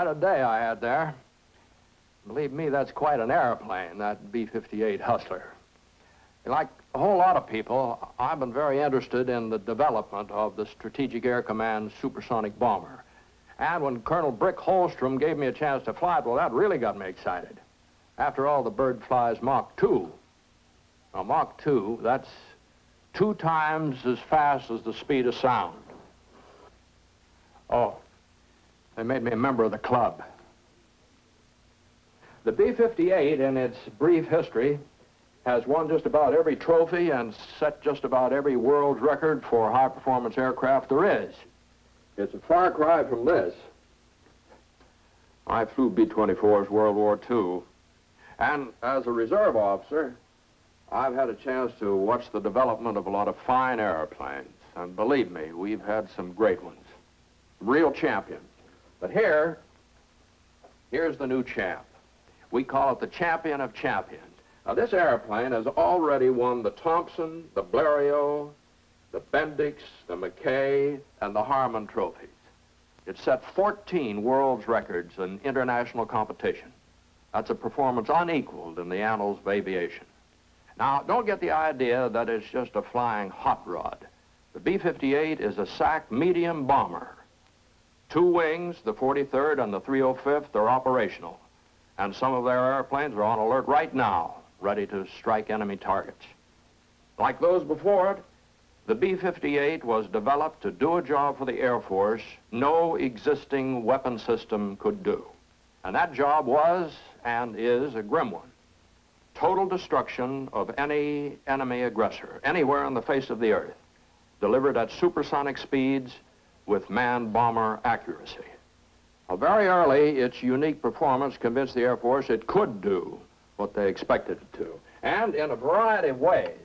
a day I had there. Believe me, that's quite an airplane, that B-58 Hustler. Like a whole lot of people, I've been very interested in the development of the Strategic Air Command supersonic bomber. And when Colonel Brick Holstrom gave me a chance to fly it, well, that really got me excited. After all, the bird flies Mach 2. Now, Mach 2, that's 2 times as fast as the speed of sound. Oh, they made me a member of the club. The B-58, in its brief history, has won just about every trophy and set just about every world record for high-performance aircraft there is. It's a far cry from this. I flew B-24s World War II. And as a reserve officer, I've had a chance to watch the development of a lot of fine airplanes. And believe me, we've had some great ones. Real champions. But here's the new champ. We call it the champion of champions. Now, this airplane has already won the Thompson, the Blériot, the Bendix, the McKay, and the Harmon trophies. It set 14 world's records in international competition. That's a performance unequaled in the annals of aviation. Now, don't get the idea that it's just a flying hot rod. The B-58 is a SAC medium bomber. 2 wings, the 43rd and the 305th, are operational. And some of their airplanes are on alert right now, ready to strike enemy targets. Like those before it, the B-58 was developed to do a job for the Air Force no existing weapon system could do. And that job was and is a grim one. Total destruction of any enemy aggressor, anywhere on the face of the earth, delivered at supersonic speeds with man-bomber accuracy. Now, very early, its unique performance convinced the Air Force it could do what they expected it to. And in a variety of ways.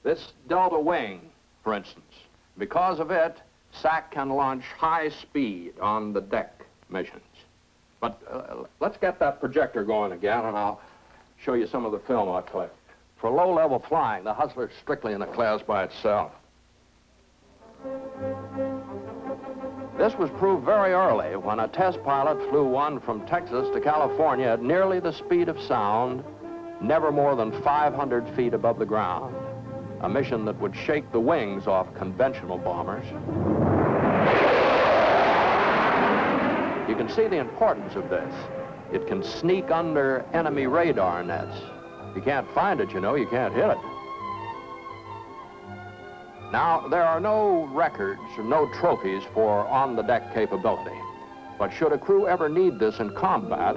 This Delta wing, for instance, because of it, SAC can launch high speed on the deck missions. But let's get that projector going again, and I'll show you some of the film I clipped. For low-level flying, the Hustler's strictly in a class by itself. This was proved very early when a test pilot flew one from Texas to California at nearly the speed of sound, never more than 500 feet above the ground. A mission that would shake the wings off conventional bombers. You can see the importance of this. It can sneak under enemy radar nets. If you can't find it, you know, you can't hit it. Now, there are no records or no trophies for on-the-deck capability. But should a crew ever need this in combat,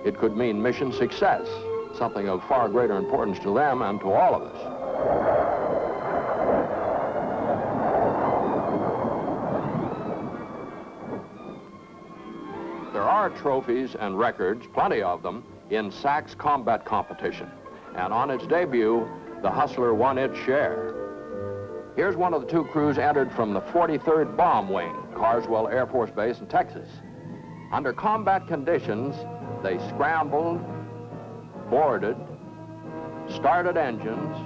it could mean mission success, something of far greater importance to them and to all of us. There are trophies and records, plenty of them, in SAC's combat competition. And on its debut, the Hustler won its share. Here's one of the 2 crews entered from the 43rd Bomb Wing, Carswell Air Force Base in Texas. Under combat conditions, they scrambled, boarded, started engines,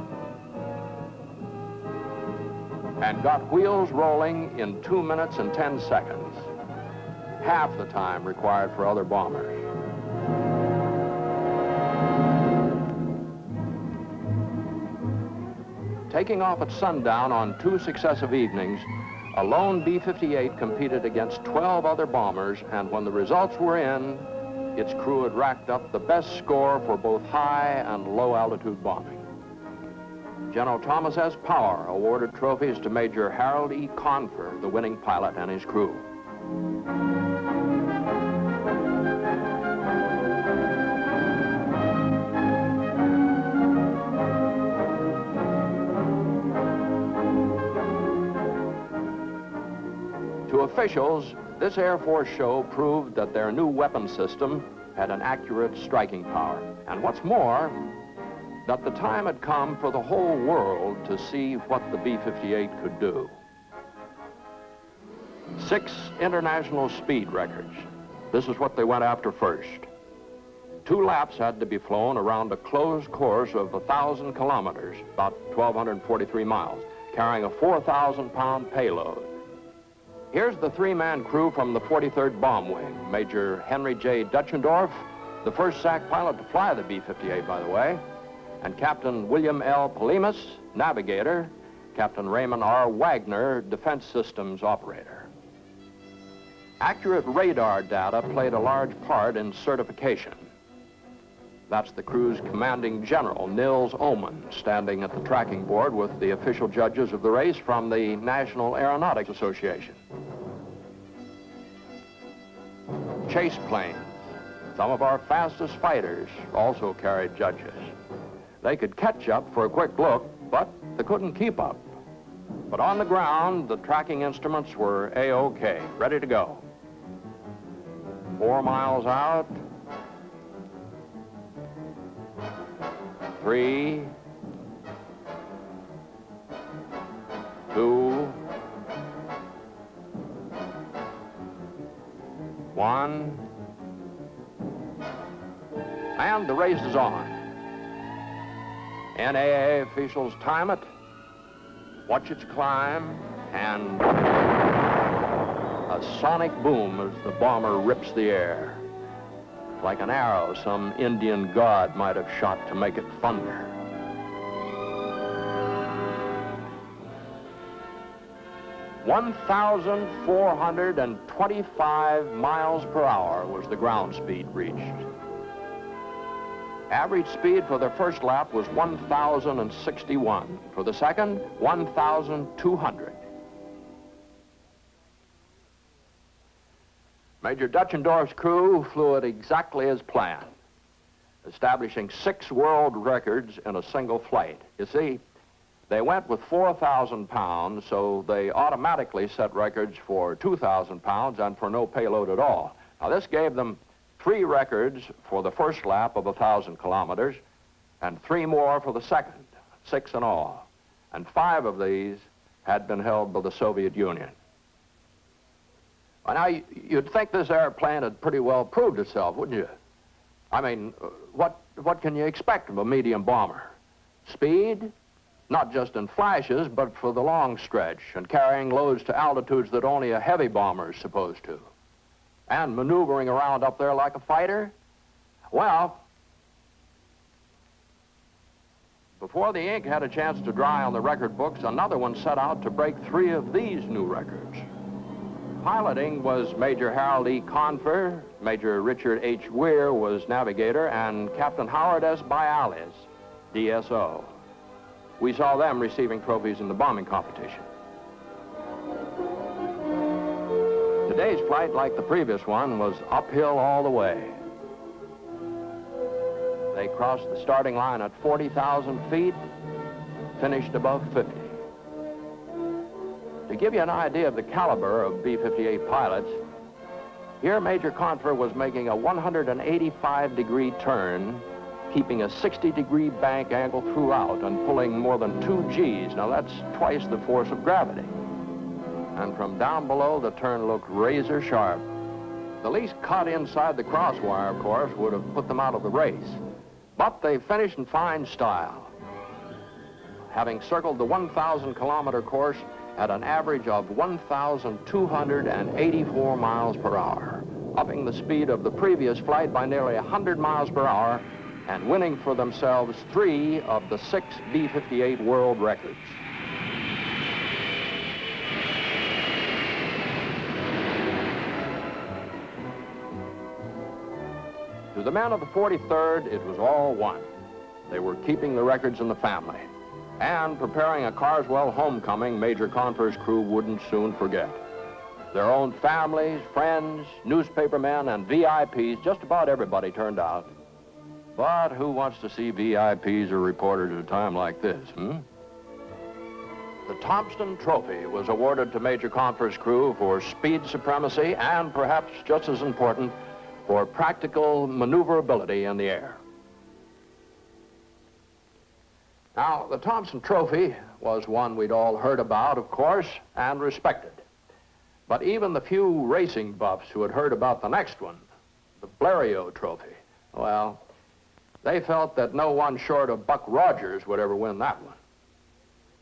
and got wheels rolling in 2 minutes and 10 seconds. Half the time required for other bombers. Taking off at sundown on 2 successive evenings, a lone B-58 competed against 12 other bombers, and when the results were in, its crew had racked up the best score for both high and low altitude bombing. General Thomas S. Power awarded trophies to Major Harold E. Confer, the winning pilot, and his crew. To officials, this Air Force show proved that their new weapon system had an accurate striking power. And what's more, that the time had come for the whole world to see what the B-58 could do. 6 international speed records. This is what they went after first. 2 laps had to be flown around a closed course of 1,000 kilometers, about 1,243 miles, carrying a 4,000-pound payload. Here's the three-man crew from the 43rd Bomb Wing. Major Henry J. Dutchendorf, the first SAC pilot to fly the B-58, by the way, and Captain William L. Polimas, navigator, Captain Raymond R. Wagner, defense systems operator. Accurate radar data played a large part in certification. That's the crew's commanding general, Nils Oman, standing at the tracking board with the official judges of the race from the National Aeronautics Association. Chase planes, some of our fastest fighters, also carried judges. They could catch up for a quick look, but they couldn't keep up. But on the ground, the tracking instruments were A-OK, ready to go. 4 miles out. 3, 2, 1, and the race is on. NAA officials time it, watch its climb, and a sonic boom as the bomber rips the air. Like an arrow some Indian god might have shot to make it thunder. (1,425 miles per hour was the ground speed reached. Average speed for the first lap was 1,061. For the second, 1,200. Major Dutchendorf's crew flew it exactly as planned, establishing 6 world records in a single flight. You see, they went with 4,000 pounds, so they automatically set records for 2,000 pounds and for no payload at all. Now, this gave them 3 records for the first lap of 1,000 kilometers and 3 more for the second, 6 in all. And 5 of these had been held by the Soviet Union. Well, now, you'd think this airplane had pretty well proved itself, wouldn't you? I mean, what can you expect of a medium bomber? Speed, not just in flashes, but for the long stretch, and carrying loads to altitudes that only a heavy bomber is supposed to. And maneuvering around up there like a fighter? Well, before the ink had a chance to dry on the record books, another one set out to break 3 of these new records. Piloting was Major Harold E. Convair, Major Richard H. Weir was navigator, and Captain Howard S. Bialis, DSO. We saw them receiving trophies in the bombing competition. Today's flight, like the previous one, was uphill all the way. They crossed the starting line at 40,000 feet, finished above 50. To give you an idea of the caliber of B-58 pilots, here Major Convair was making a 185-degree turn, keeping a 60-degree bank angle throughout and pulling more than 2 Gs. Now, that's twice the force of gravity. And from down below, the turn looked razor sharp. The least cut inside the crosswire, of course, would have put them out of the race. But they finished in fine style, having circled the 1,000-kilometer course at an average of 1,284 miles per hour, upping the speed of the previous flight by nearly 100 miles per hour and winning for themselves 3 of the 6 B-58 world records. To the men of the 43rd, it was all one. They were keeping the records in the family and preparing a Carswell homecoming Major Convair's crew wouldn't soon forget. Their own families, friends, newspapermen, and VIPs, just about everybody turned out. But who wants to see VIPs or reporters at a time like this, The Thompson Trophy was awarded to Major Convair's crew for speed supremacy and, perhaps just as important, for practical maneuverability in the air. Now, the Thompson Trophy was one we'd all heard about, of course, and respected. But even the few racing buffs who had heard about the next one, the Blériot Trophy, well, they felt that no one short of Buck Rogers would ever win that one.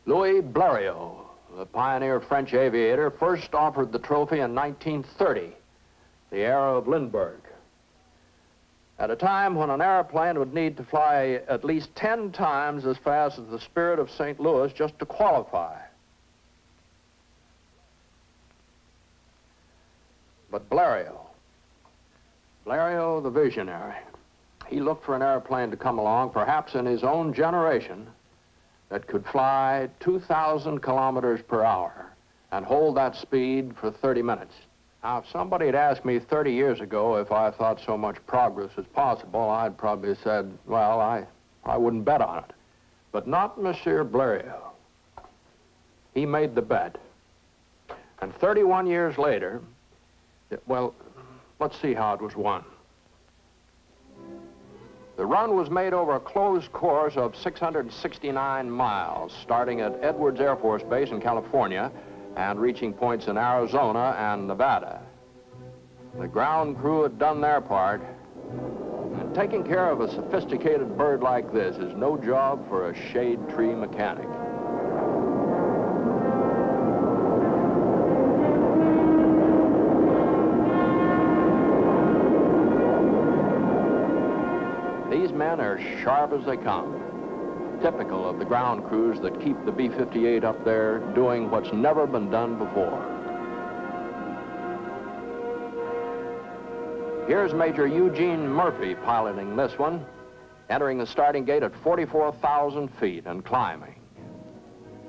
Louis Blériot, the pioneer French aviator, first offered the trophy in 1930, the era of Lindbergh, at a time when an airplane would need to fly at least 10 times as fast as the Spirit of St. Louis just to qualify. But Blériot the visionary, he looked for an airplane to come along, perhaps in his own generation, that could fly 2,000 kilometers per hour and hold that speed for 30 minutes. Now, if somebody had asked me 30 years ago if I thought so much progress was possible, I'd probably have said, well, I wouldn't bet on it. But not Monsieur Blériot. He made the bet. And 31 years later, well, let's see how it was won. The run was made over a closed course of 669 miles, starting at Edwards Air Force Base in California and reaching points in Arizona and Nevada. The ground crew had done their part, and taking care of a sophisticated bird like this is no job for a shade tree mechanic. These men are sharp as they come, typical of the ground crews that keep the B-58 up there doing what's never been done before. Here's Major Eugene Murphy piloting this one, entering the starting gate at 44,000 feet and climbing.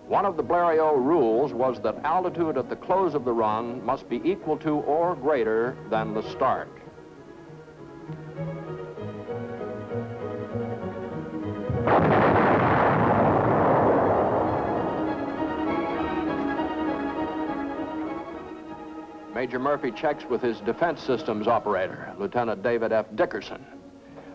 One of the Blériot rules was that altitude at the close of the run must be equal to or greater than the start. Major Murphy checks with his defense systems operator, Lieutenant David F. Dickerson.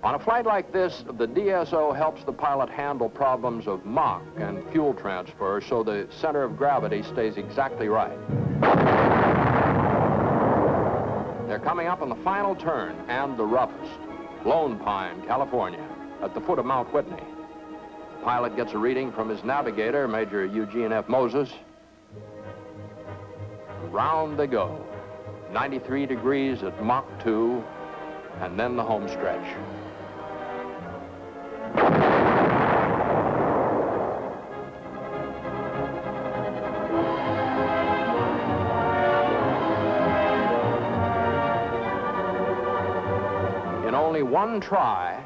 On a flight like this, the DSO helps the pilot handle problems of Mach and fuel transfer so the center of gravity stays exactly right. They're coming up on the final turn and the roughest, Lone Pine, California, at the foot of Mount Whitney. The pilot gets a reading from his navigator, Major Eugene F. Moses. Round they go. 93 degrees at Mach 2, and then the home stretch. In only one try,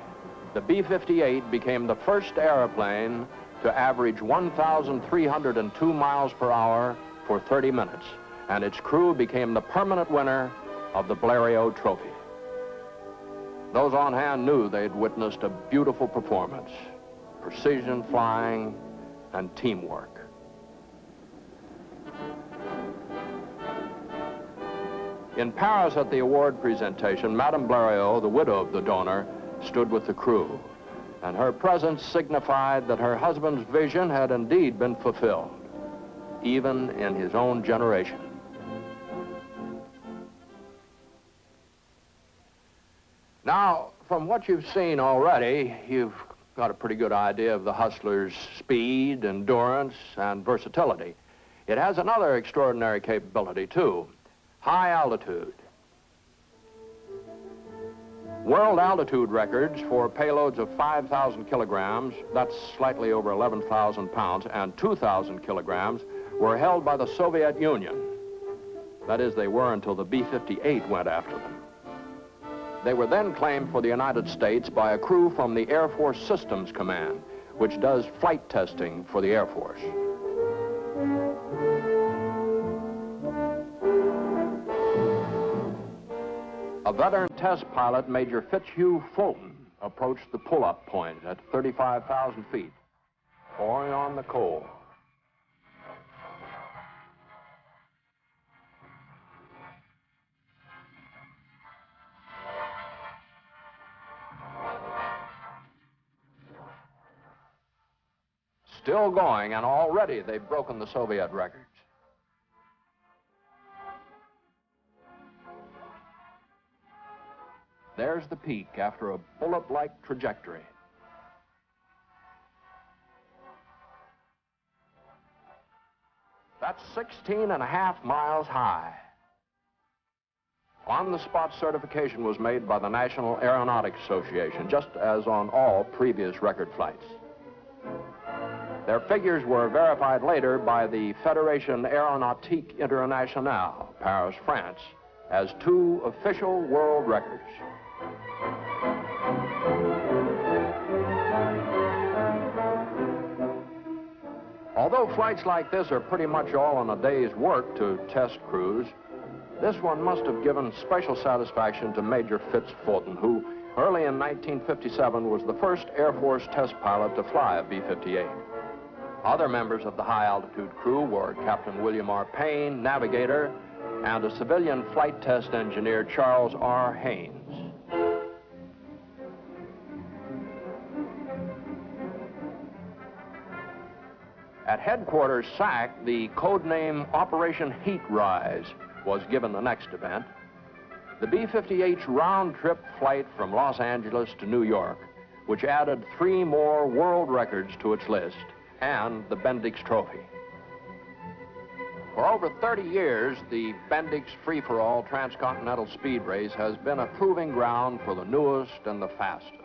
the B-58 became the first airplane to average 1,302 miles per hour for 30 minutes. And its crew became the permanent winner of the Blériot Trophy. Those on hand knew they'd witnessed a beautiful performance, precision flying, and teamwork. In Paris at the award presentation, Madame Blériot, the widow of the donor, stood with the crew, and her presence signified that her husband's vision had indeed been fulfilled, even in his own generation. Now, from what you've seen already, you've got a pretty good idea of the Hustler's speed, endurance, and versatility. It has another extraordinary capability, too: high altitude. World altitude records for payloads of 5,000 kilograms, that's slightly over 11,000 pounds, and 2,000 kilograms were held by the Soviet Union. That is, they were until the B-58 went after them. They were then claimed for the United States by a crew from the Air Force Systems Command, which does flight testing for the Air Force. A veteran test pilot, Major Fitzhugh Fulton, approached the pull-up point at 35,000 feet, pouring on the coal. Still going, and already they've broken the Soviet records. There's the peak after a bullet-like trajectory. That's 16.5 miles high. On-the-spot certification was made by the National Aeronautics Association, just as on all previous record flights. Their figures were verified later by the Fédération Aéronautique Internationale, Paris, France, as 2 official world records. Although flights like this are pretty much all in a day's work to test crews, this one must have given special satisfaction to Major Fitz Fulton, who early in 1957 was the first Air Force test pilot to fly a B-58. Other members of the high-altitude crew were Captain William R. Payne, navigator, and a civilian flight test engineer, Charles R. Haynes. At headquarters SAC, the code name Operation Heat Rise was given the next event. The B-58's round-trip flight from Los Angeles to New York, which added 3 more world records to its list, and the Bendix Trophy. For over 30 years, the Bendix Free-for-All Transcontinental Speed Race has been a proving ground for the newest and the fastest.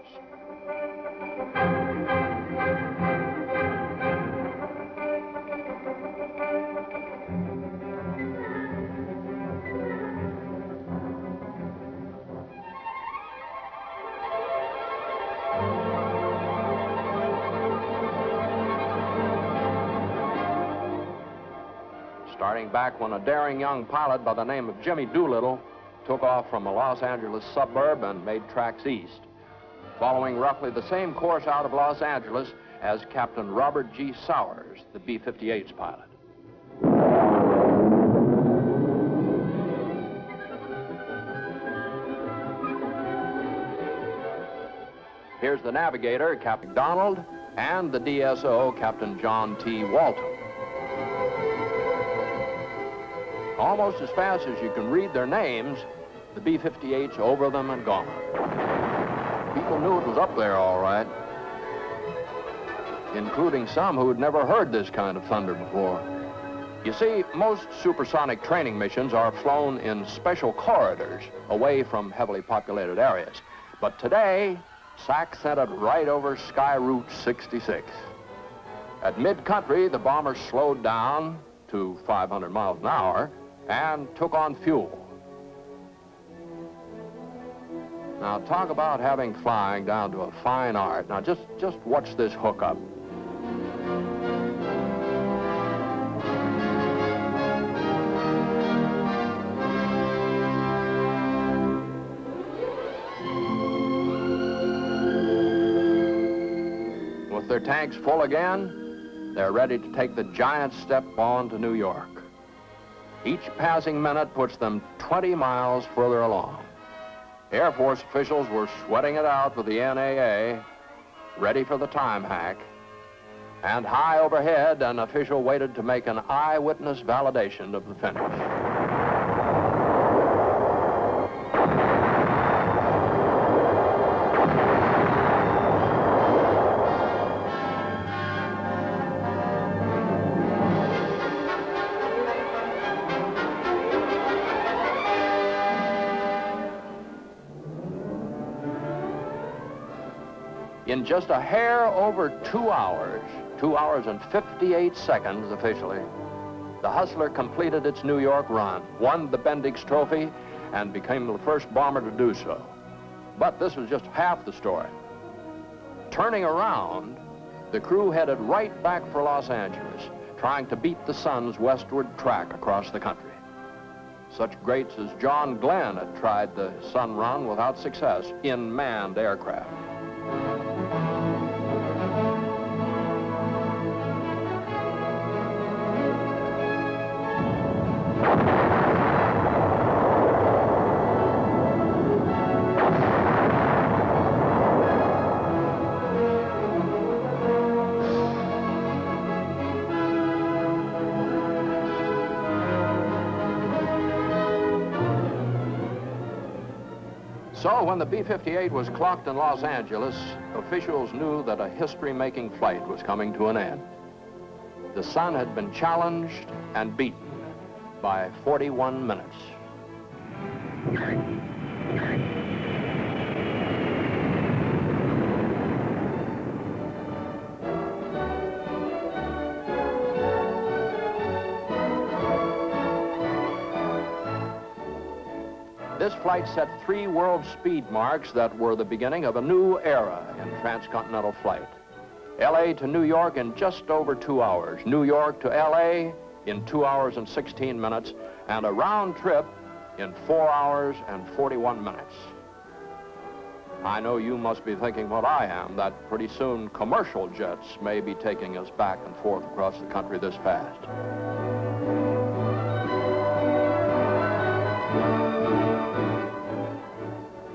Starting back when a daring young pilot by the name of Jimmy Doolittle took off from a Los Angeles suburb and made tracks east, following roughly the same course out of Los Angeles as Captain Robert G. Sowers, the B-58's pilot. Here's the navigator, Captain McDonald, and the DSO, Captain John T. Walton. Almost as fast as you can read their names, the B-58's over them and gone. People knew it was up there all right, including some who had never heard this kind of thunder before. You see, most supersonic training missions are flown in special corridors away from heavily populated areas. But today, SAC sent it right over Sky Route 66. At mid-country, the bomber slowed down to 500 miles an hour and took on fuel. Now, talk about having flying down to a fine art. Now, just watch this hookup. With their tanks full again, they're ready to take the giant step on to New York. Each passing minute puts them 20 miles further along. Air Force officials were sweating it out with the NAA, ready for the time hack. And high overhead, an official waited to make an eyewitness validation of the finish. In just a hair over 2 hours, 2 hours and 58 seconds officially, the Hustler completed its New York run, won the Bendix Trophy, and became the first bomber to do so. But this was just half the story. Turning around, the crew headed right back for Los Angeles, trying to beat the sun's westward track across the country. Such greats as John Glenn had tried the sun run without success in manned aircraft. So when the B-58 was clocked in Los Angeles, officials knew that a history-making flight was coming to an end. the sun had been challenged and beaten by 41 minutes. This flight set 3 world speed marks that were the beginning of a new era in transcontinental flight. LA to New York in just over 2 hours, New York to LA in 2 hours and 16 minutes, and a round trip in 4 hours and 41 minutes. I know you must be thinking what I am, that pretty soon commercial jets may be taking us back and forth across the country this fast.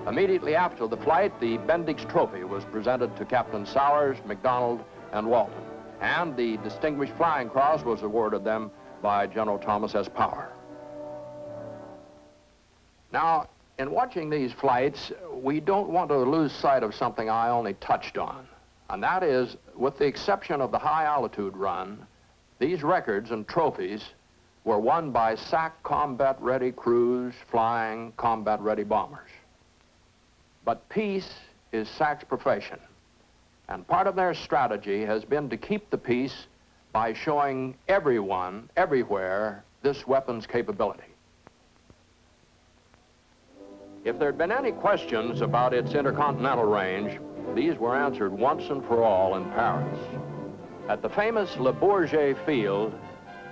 Immediately after the flight, the Bendix Trophy was presented to Captain Sowers, McDonald, and Walton, and the Distinguished Flying Cross was awarded them by General Thomas S. Power. Now, in watching these flights, we don't want to lose sight of something I only touched on, and that is, with the exception of the high-altitude run, these records and trophies were won by SAC combat-ready crews flying combat-ready bombers. But peace is SAC's profession, and part of their strategy has been to keep the peace by showing everyone, everywhere, this weapon's capability. If there'd been any questions about its intercontinental range, these were answered once and for all in Paris. At the famous Le Bourget field,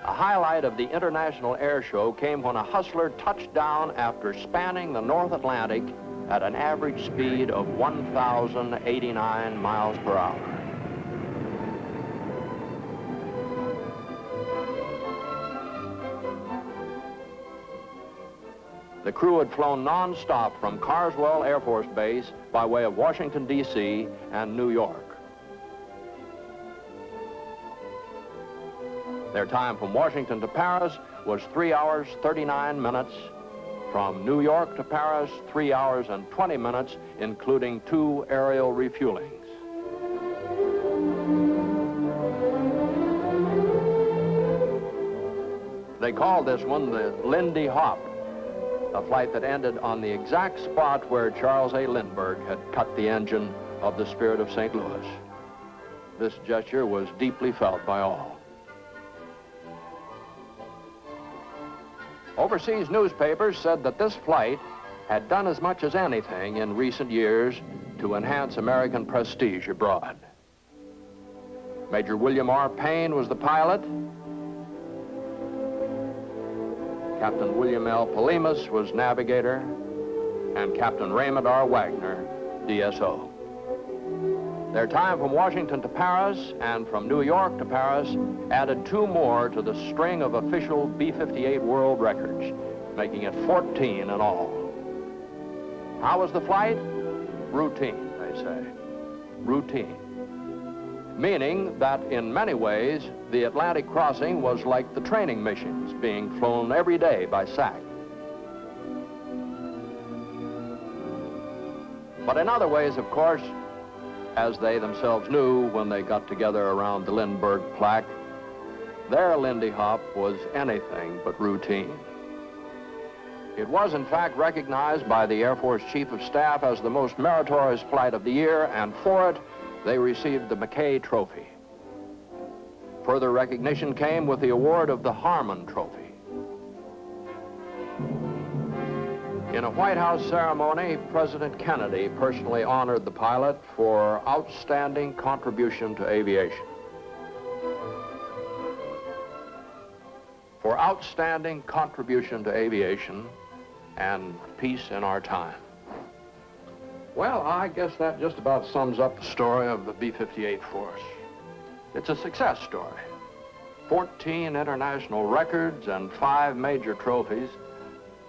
a highlight of the International Air Show came when a hustler touched down after spanning the North Atlantic at an average speed of 1,089 miles per hour. The crew had flown non-stop from Carswell Air Force Base by way of Washington, D.C. and New York. Their time from Washington to Paris was 3 hours, 39 minutes. From New York to Paris, 3 hours and 20 minutes, including 2 aerial refuelings. They called this one the Lindy Hop, a flight that ended on the exact spot where Charles A. Lindbergh had cut the engine of the Spirit of St. Louis. This gesture was deeply felt by all. Overseas newspapers said that this flight had done as much as anything in recent years to enhance American prestige abroad. Major William R. Payne was the pilot. Captain William L. Palimas was navigator, and Captain Raymond R. Wagner, DSO. Their time from Washington to Paris and from New York to Paris added 2 more to the string of official B-58 world records, making it 14 in all. How was the flight? Routine, they say. Routine. Meaning that in many ways, the Atlantic crossing was like the training missions being flown every day by SAC. But in other ways, of course, as they themselves knew when they got together around the Lindbergh plaque, their Lindy Hop was anything but routine. It was, in fact, recognized by the Air Force Chief of Staff as the most meritorious flight of the year, and for it, they received the McKay Trophy. Further recognition came with the award of the Harmon Trophy. In a White House ceremony, President Kennedy personally honored the pilot for outstanding contribution to aviation. For outstanding contribution to aviation and peace in our time. Well, I guess that just about sums up the story of the B-58 force. It's a success story. 14 international records and 5 major trophies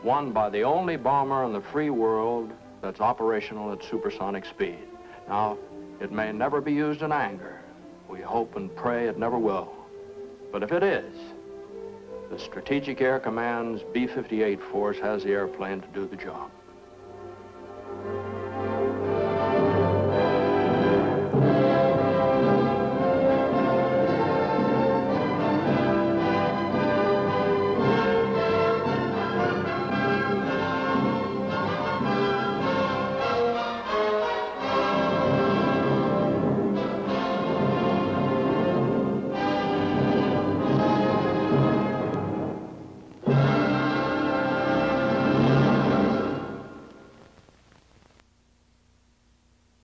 won by the only bomber in the free world that's operational at supersonic speed. Now, it may never be used in anger. We hope and pray it never will. But if it is, the Strategic Air Command's B-58 force has the airplane to do the job.